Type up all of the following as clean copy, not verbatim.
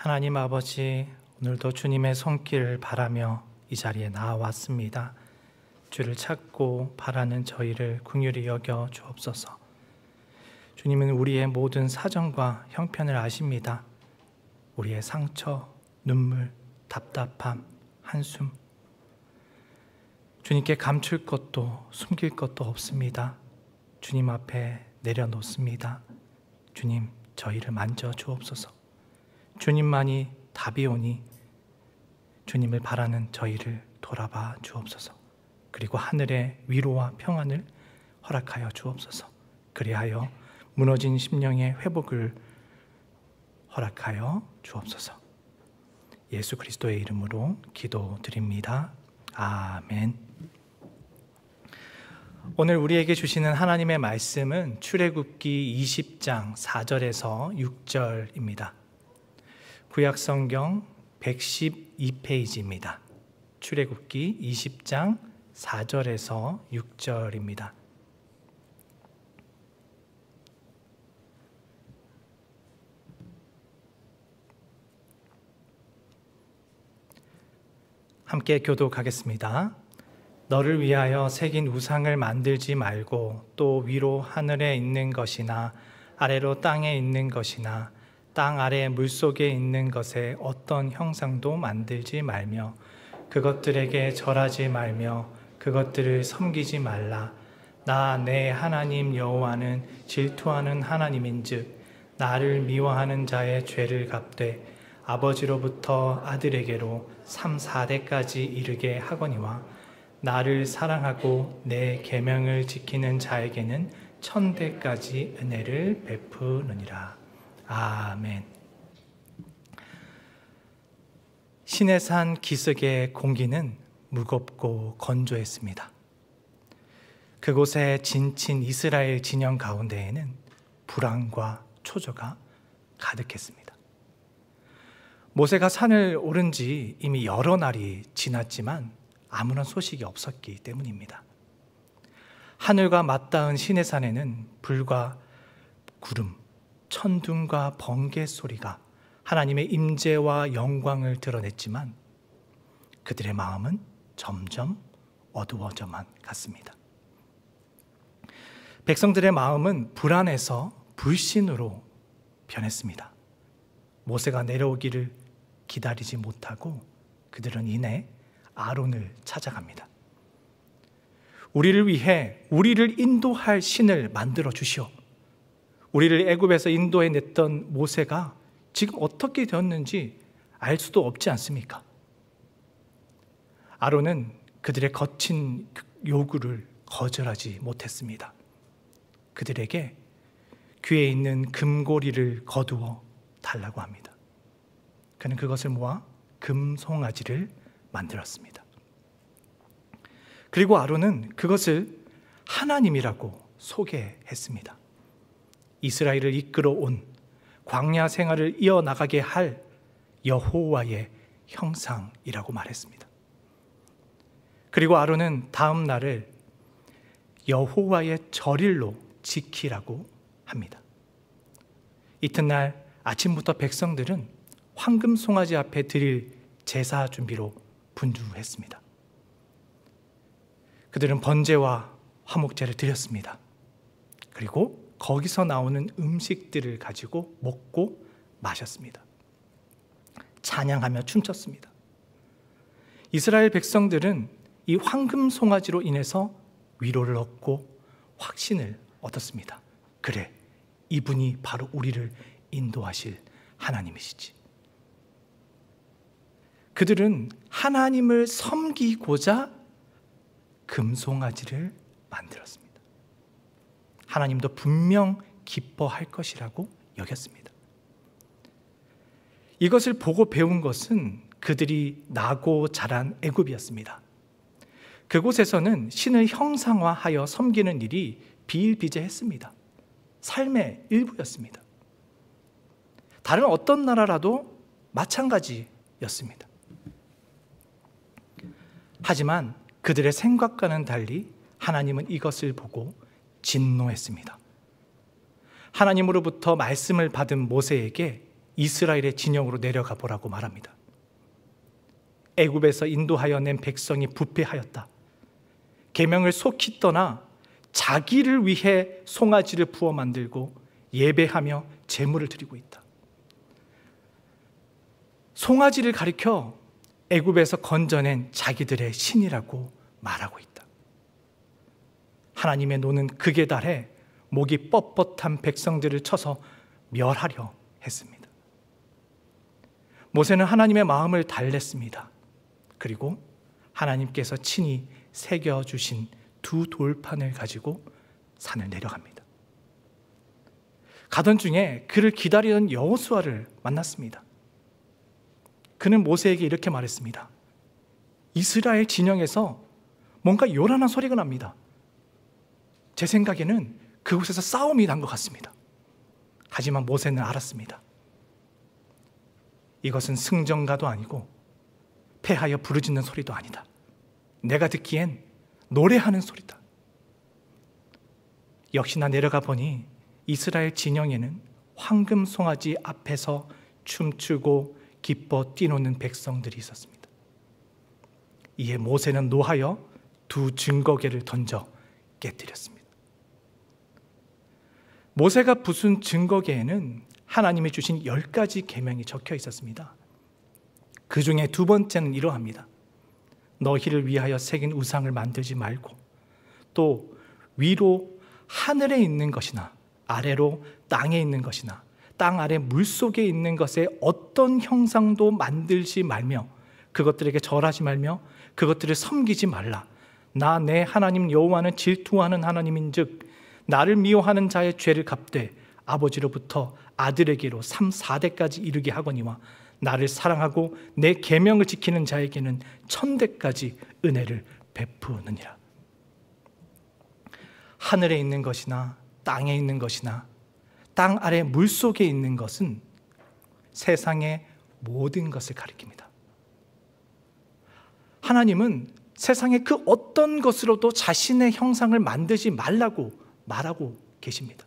하나님 아버지, 오늘도 주님의 손길을 바라며 이 자리에 나와왔습니다. 주를 찾고 바라는 저희를 긍휼히 여겨 주옵소서. 주님은 우리의 모든 사정과 형편을 아십니다. 우리의 상처, 눈물, 답답함, 한숨, 주님께 감출 것도 숨길 것도 없습니다. 주님 앞에 내려놓습니다. 주님, 저희를 만져 주옵소서. 주님만이 답이오니 주님을 바라는 저희를 돌아봐 주옵소서. 그리고 하늘의 위로와 평안을 허락하여 주옵소서. 그리하여 무너진 심령의 회복을 허락하여 주옵소서. 예수 그리스도의 이름으로 기도드립니다. 아멘. 오늘 우리에게 주시는 하나님의 말씀은 출애굽기 20장 4절에서 6절입니다. 구약성경 112페이지입니다. 출애굽기 20장 4절에서 6절입니다. 함께 교독하겠습니다. 너를 위하여 새긴 우상을 만들지 말고 또 위로 하늘에 있는 것이나 아래로 땅에 있는 것이나 땅 아래 물속에 있는 것에 어떤 형상도 만들지 말며 그것들에게 절하지 말며 그것들을 섬기지 말라. 나 내 하나님 여호와는 질투하는 하나님인즉 나를 미워하는 자의 죄를 갚되 아버지로부터 아들에게로 3, 4대까지 이르게 하거니와 나를 사랑하고 내 계명을 지키는 자에게는 1000대까지 은혜를 베푸느니라. 아멘. 시내산 기슭의 공기는 무겁고 건조했습니다. 그곳에 진친 이스라엘 진영 가운데에는 불안과 초조가 가득했습니다. 모세가 산을 오른 지 이미 여러 날이 지났지만 아무런 소식이 없었기 때문입니다. 하늘과 맞닿은 시내산에는 불과 구름, 천둥과 번개 소리가 하나님의 임재와 영광을 드러냈지만 그들의 마음은 점점 어두워져만 갔습니다. 백성들의 마음은 불안해서 불신으로 변했습니다. 모세가 내려오기를 기다리지 못하고 그들은 이내 아론을 찾아갑니다. 우리를 위해 우리를 인도할 신을 만들어 주시오. 우리를 애굽에서 인도해냈던 모세가 지금 어떻게 되었는지 알 수도 없지 않습니까? 아론은 그들의 거친 요구를 거절하지 못했습니다. 그들에게 귀에 있는 금고리를 거두어 달라고 합니다. 그는 그것을 모아 금송아지를 만들었습니다. 그리고 아론은 그것을 하나님이라고 소개했습니다. 이스라엘을 이끌어 온 광야 생활을 이어나가게 할 여호와의 형상이라고 말했습니다. 그리고 아론은 다음 날을 여호와의 절일로 지키라고 합니다. 이튿날 아침부터 백성들은 황금 송아지 앞에 드릴 제사 준비로 분주했습니다. 그들은 번제와 화목제를 드렸습니다. 그리고 거기서 나오는 음식들을 가지고 먹고 마셨습니다. 찬양하며 춤췄습니다. 이스라엘 백성들은 이 황금 송아지로 인해서 위로를 얻고 확신을 얻었습니다. 그래, 이분이 바로 우리를 인도하실 하나님이시지. 그들은 하나님을 섬기고자 금송아지를 만들었습니다. 하나님도 분명 기뻐할 것이라고 여겼습니다. 이것을 보고 배운 것은 그들이 나고 자란 애굽이었습니다. 그곳에서는 신을 형상화하여 섬기는 일이 비일비재했습니다. 삶의 일부였습니다. 다른 어떤 나라라도 마찬가지였습니다. 하지만 그들의 생각과는 달리 하나님은 이것을 보고 진노했습니다. 하나님으로부터 말씀을 받은 모세에게 이스라엘의 진영으로 내려가 보라고 말합니다. 애굽에서 인도하여 낸 백성이 부패하였다. 계명을 속히 떠나 자기를 위해 송아지를 부어 만들고 예배하며 제물을 드리고 있다. 송아지를 가리켜 애굽에서 건져낸 자기들의 신이라고 말하고 있다. 하나님의 노는 극에 달해 목이 뻣뻣한 백성들을 쳐서 멸하려 했습니다. 모세는 하나님의 마음을 달랬습니다. 그리고 하나님께서 친히 새겨주신 두 돌판을 가지고 산을 내려갑니다. 가던 중에 그를 기다리던 여호수아를 만났습니다. 그는 모세에게 이렇게 말했습니다. 이스라엘 진영에서 뭔가 요란한 소리가 납니다. 제 생각에는 그곳에서 싸움이 난 것 같습니다. 하지만 모세는 알았습니다. 이것은 승전가도 아니고 패하여 부르짖는 소리도 아니다. 내가 듣기엔 노래하는 소리다. 역시나 내려가 보니 이스라엘 진영에는 황금 송아지 앞에서 춤추고 기뻐 뛰노는 백성들이 있었습니다. 이에 모세는 노하여 두 증거궤를 던져 깨뜨렸습니다. 모세가 부순 증거궤에는 하나님이 주신 10가지 계명이 적혀 있었습니다. 그 중에 두 번째는 이러합니다. 너희를 위하여 새긴 우상을 만들지 말고, 또 위로 하늘에 있는 것이나 아래로 땅에 있는 것이나 땅 아래 물속에 있는 것에 어떤 형상도 만들지 말며 그것들에게 절하지 말며 그것들을 섬기지 말라. 나 내 하나님 여호와는 질투하는 하나님인즉 나를 미워하는 자의 죄를 갚되 아버지로부터 아들에게로 3, 4대까지 이르게 하거니와 나를 사랑하고 내 계명을 지키는 자에게는 1000대까지 은혜를 베푸느니라. 하늘에 있는 것이나 땅에 있는 것이나 땅 아래 물속에 있는 것은 세상의 모든 것을 가리킵니다. 하나님은 세상의 그 어떤 것으로도 자신의 형상을 만들지 말라고 말하고 계십니다.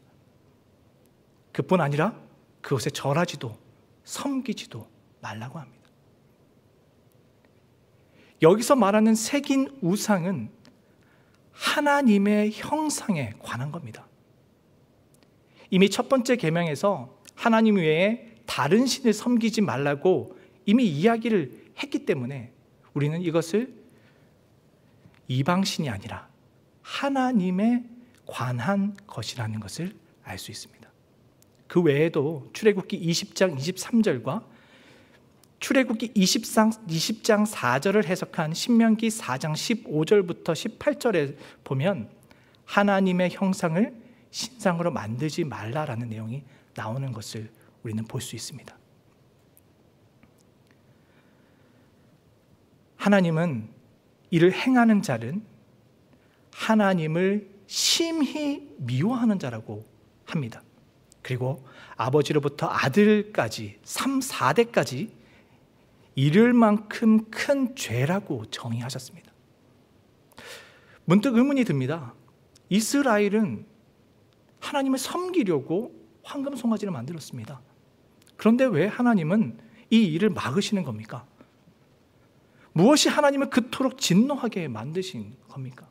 그뿐 아니라 그것에 절하지도 섬기지도 말라고 합니다. 여기서 말하는 새긴 우상은 하나님의 형상에 관한 겁니다. 이미 첫 번째 계명에서 하나님 외에 다른 신을 섬기지 말라고 이미 이야기를 했기 때문에 우리는 이것을 이방신이 아니라 하나님에 관한 것이라는 것을 알 수 있습니다. 그 외에도 출애굽기 20장 23절과 출애굽기 20장 4절을 해석한 신명기 4장 15절부터 18절에 보면 하나님의 형상을 신상으로 만들지 말라라는 내용이 나오는 것을 우리는 볼 수 있습니다. 하나님은 이를 행하는 자는 하나님을 심히 미워하는 자라고 합니다. 그리고 아버지로부터 아들까지 3, 4대까지 이를 만큼 큰 죄라고 정의하셨습니다. 문득 의문이 듭니다. 이스라엘은 하나님을 섬기려고 황금 송아지를 만들었습니다. 그런데 왜 하나님은 이 일을 막으시는 겁니까? 무엇이 하나님을 그토록 진노하게 만드신 겁니까?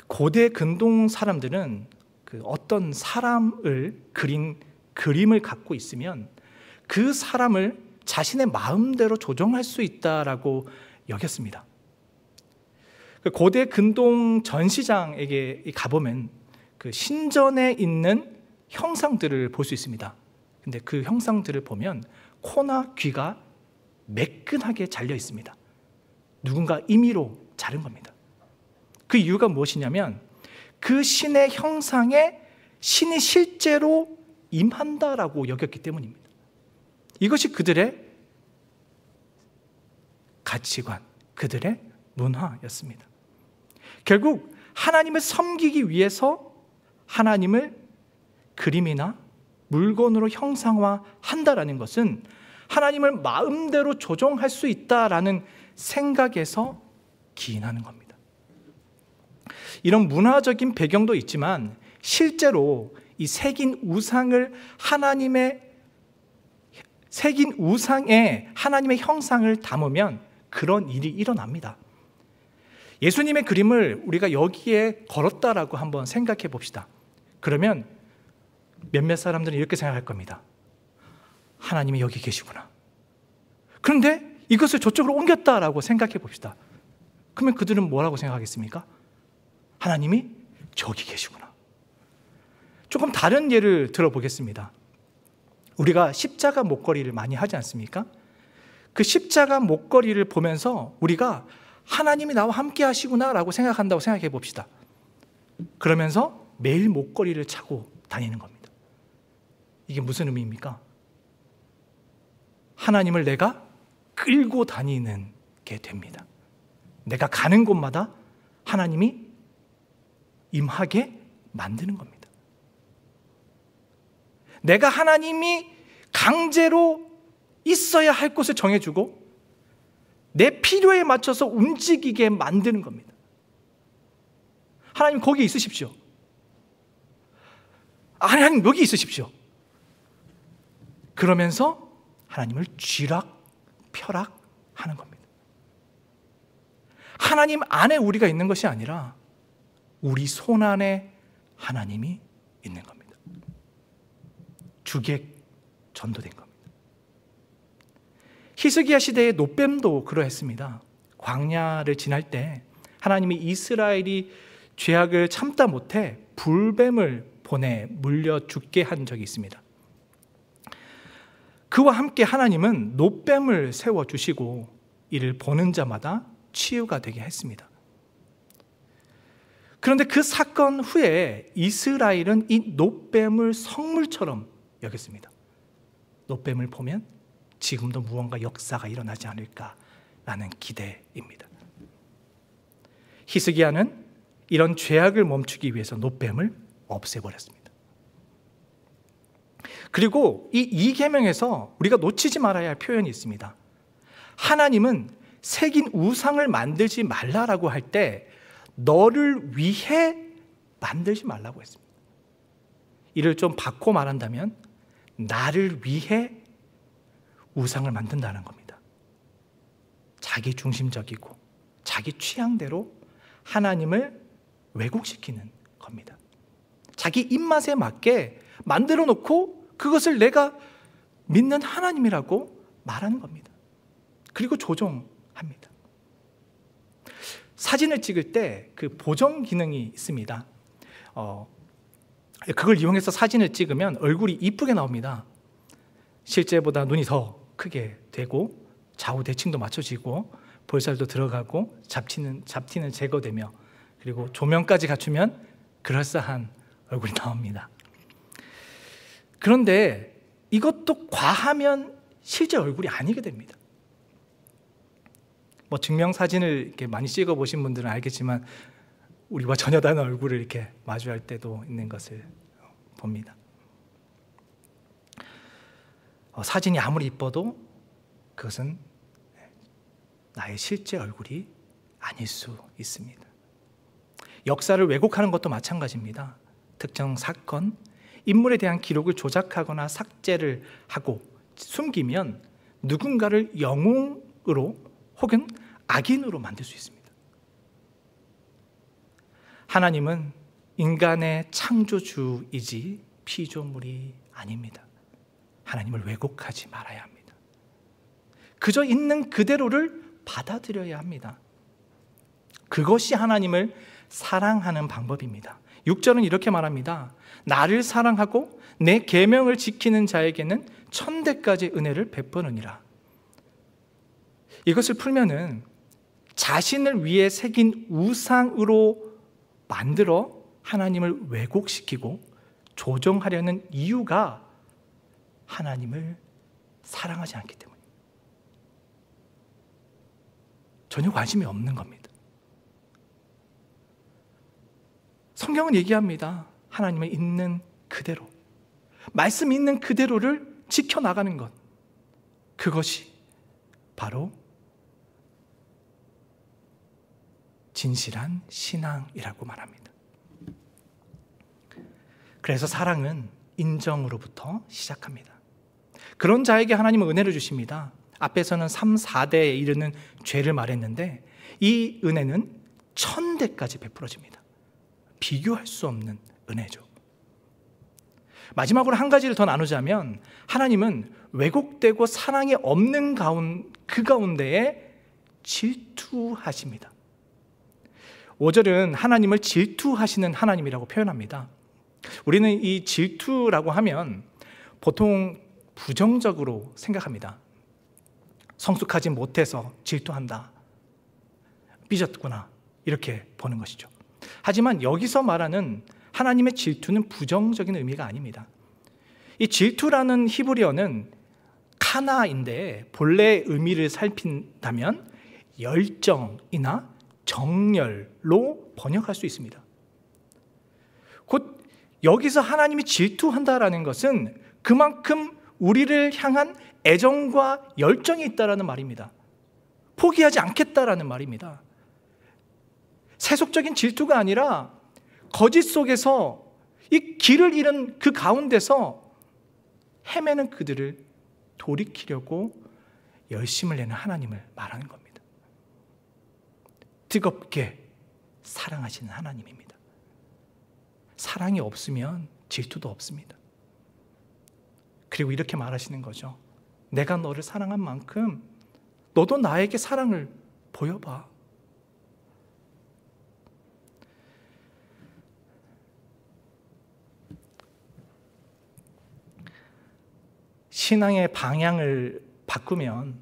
고대 근동 사람들은 어떤 사람을 그린 그림을 갖고 있으면 그 사람을 자신의 마음대로 조정할 수 있다라고 여겼습니다. 고대 근동 전시장에게 가보면 그 신전에 있는 형상들을 볼 수 있습니다. 근데 그 형상들을 보면 코나 귀가 매끈하게 잘려 있습니다. 누군가 임의로 자른 겁니다. 그 이유가 무엇이냐면 그 신의 형상에 신이 실제로 임한다라고 여겼기 때문입니다. 이것이 그들의 가치관, 그들의 문화였습니다. 결국 하나님을 섬기기 위해서 하나님을 그림이나 물건으로 형상화한다라는 것은 하나님을 마음대로 조종할 수 있다라는 생각에서 기인하는 겁니다. 이런 문화적인 배경도 있지만 실제로 이 새긴 우상에 하나님의 형상을 담으면 그런 일이 일어납니다. 예수님의 그림을 우리가 여기에 걸었다라고 한번 생각해 봅시다. 그러면 몇몇 사람들은 이렇게 생각할 겁니다. 하나님이 여기 계시구나. 그런데 이것을 저쪽으로 옮겼다라고 생각해 봅시다. 그러면 그들은 뭐라고 생각하겠습니까? 하나님이 저기 계시구나. 조금 다른 예를 들어보겠습니다. 우리가 십자가 목걸이를 많이 하지 않습니까? 그 십자가 목걸이를 보면서 우리가 하나님이 나와 함께 하시구나라고 생각한다고 생각해 봅시다. 그러면서 매일 목걸이를 차고 다니는 겁니다. 이게 무슨 의미입니까? 하나님을 내가 끌고 다니는 게 됩니다. 내가 가는 곳마다 하나님이 임하게 만드는 겁니다. 내가 하나님이 강제로 있어야 할 곳을 정해주고 내 필요에 맞춰서 움직이게 만드는 겁니다. 하나님 거기 있으십시오. 하나님 여기 있으십시오. 그러면서 하나님을 쥐락펴락하는 겁니다. 하나님 안에 우리가 있는 것이 아니라 우리 손 안에 하나님이 있는 겁니다. 주객 전도된 겁니다. 히스기야 시대의 노뱀도 그러했습니다. 광야를 지날 때 하나님이 이스라엘이 죄악을 참다 못해 불뱀을 보내 물려 죽게 한 적이 있습니다. 그와 함께 하나님은 노뱀을 세워주시고 이를 보는 자마다 치유가 되게 했습니다. 그런데 그 사건 후에 이스라엘은 이 노뱀을 성물처럼 여겼습니다. 노뱀을 보면 지금도 무언가 역사가 일어나지 않을까라는 기대입니다. 히스기야는 이런 죄악을 멈추기 위해서 노뱀을 없애버렸습니다. 그리고 이 계명에서 우리가 놓치지 말아야 할 표현이 있습니다. 하나님은 새긴 우상을 만들지 말라라고 할 때 너를 위해 만들지 말라고 했습니다. 이를 좀 바꿔 말한다면 나를 위해 우상을 만든다는 겁니다. 자기 중심적이고 자기 취향대로 하나님을 왜곡시키는 겁니다. 자기 입맛에 맞게 만들어 놓고 그것을 내가 믿는 하나님이라고 말하는 겁니다. 그리고 조종합니다. 사진을 찍을 때 그 보정 기능이 있습니다. 그걸 이용해서 사진을 찍으면 얼굴이 이쁘게 나옵니다. 실제보다 눈이 더 크게 되고 좌우 대칭도 맞춰지고 볼살도 들어가고 잡티는 제거되며 그리고 조명까지 갖추면 그럴싸한 얼굴이 나옵니다. 그런데 이것도 과하면 실제 얼굴이 아니게 됩니다. 뭐 증명사진을 이렇게 많이 찍어 보신 분들은 알겠지만 우리와 전혀 다른 얼굴을 이렇게 마주할 때도 있는 것을 봅니다. 사진이 아무리 이뻐도 그것은 나의 실제 얼굴이 아닐 수 있습니다. 역사를 왜곡하는 것도 마찬가지입니다. 특정 사건, 인물에 대한 기록을 조작하거나 삭제를 하고 숨기면 누군가를 영웅으로 혹은 악인으로 만들 수 있습니다. 하나님은 인간의 창조주이지 피조물이 아닙니다. 하나님을 왜곡하지 말아야 합니다. 그저 있는 그대로를 받아들여야 합니다. 그것이 하나님을 사랑하는 방법입니다. 6절은 이렇게 말합니다. 나를 사랑하고 내 계명을 지키는 자에게는 천대까지 은혜를 베푸느니라. 이것을 풀면은 자신을 위해 새긴 우상으로 만들어 하나님을 왜곡시키고 조종하려는 이유가 하나님을 사랑하지 않기 때문입니다. 전혀 관심이 없는 겁니다. 성경은 얘기합니다. 하나님을 있는 그대로, 말씀 있는 그대로를 지켜나가는 것, 그것이 바로 진실한 신앙이라고 말합니다. 그래서 사랑은 인정으로부터 시작합니다. 그런 자에게 하나님은 은혜를 주십니다. 앞에서는 3, 4대에 이르는 죄를 말했는데 이 은혜는 1000대까지 베풀어집니다. 비교할 수 없는 은혜죠. 마지막으로 한 가지를 더 나누자면 하나님은 왜곡되고 사랑이 없는 그 가운데에 질투하십니다. 5절은 하나님을 질투하시는 하나님이라고 표현합니다. 우리는 이 질투라고 하면 보통 부정적으로 생각합니다. 성숙하지 못해서 질투한다. 삐졌구나. 이렇게 보는 것이죠. 하지만 여기서 말하는 하나님의 질투는 부정적인 의미가 아닙니다. 이 질투라는 히브리어는 카나인데 본래의 의미를 살핀다면 열정이나 정열로 번역할 수 있습니다. 곧 여기서 하나님이 질투한다라는 것은 그만큼 우리를 향한 애정과 열정이 있다라는 말입니다. 포기하지 않겠다라는 말입니다. 세속적인 질투가 아니라 거짓 속에서 이 길을 잃은 그 가운데서 헤매는 그들을 돌이키려고 열심을 내는 하나님을 말하는 겁니다. 뜨겁게 사랑하시는 하나님입니다. 사랑이 없으면 질투도 없습니다. 그리고 이렇게 말하시는 거죠. 내가 너를 사랑한 만큼 너도 나에게 사랑을 보여봐. 신앙의 방향을 바꾸면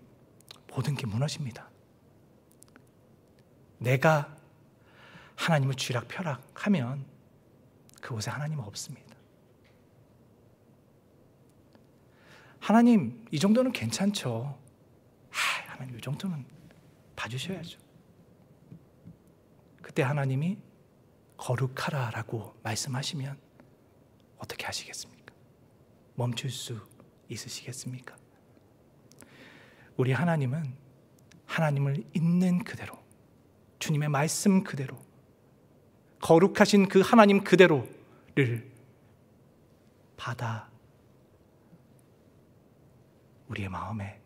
모든 게 무너집니다. 내가 하나님을 쥐락펴락하면 그곳에 하나님은 없습니다. 하나님, 이 정도는 괜찮죠. 하나님, 이 정도는 봐주셔야죠. 그때 하나님이 거룩하라라고 말씀하시면 어떻게 하시겠습니까? 멈출 수 있으시겠습니까? 우리 하나님은 하나님을 있는 그대로, 주님의 말씀 그대로, 거룩하신 그 하나님 그대로를 받아 우리의 마음에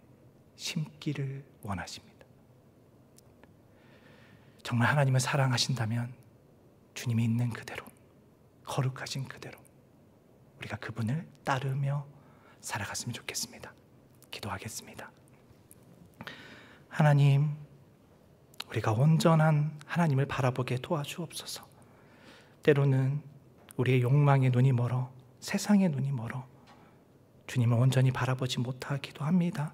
심기를 원하십니다. 정말 하나님을 사랑하신다면 주님이 있는 그대로, 거룩하신 그대로 우리가 그분을 따르며 살아갔으면 좋겠습니다. 기도하겠습니다. 하나님, 우리가 온전한 하나님을 바라보게 도와주옵소서. 때로는 우리의 욕망의 눈이 멀어, 세상의 눈이 멀어 주님을 온전히 바라보지 못하기도 합니다.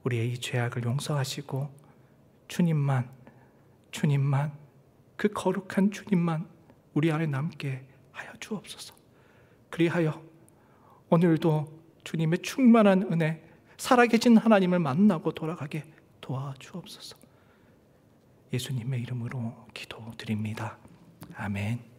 우리의 이 죄악을 용서하시고 주님만, 그 거룩한 주님만 우리 안에 남게 하여 주옵소서. 그리하여 오늘도 주님의 충만한 은혜, 살아계신 하나님을 만나고 돌아가게 도와주옵소서. 예수님의 이름으로 기도드립니다. 아멘.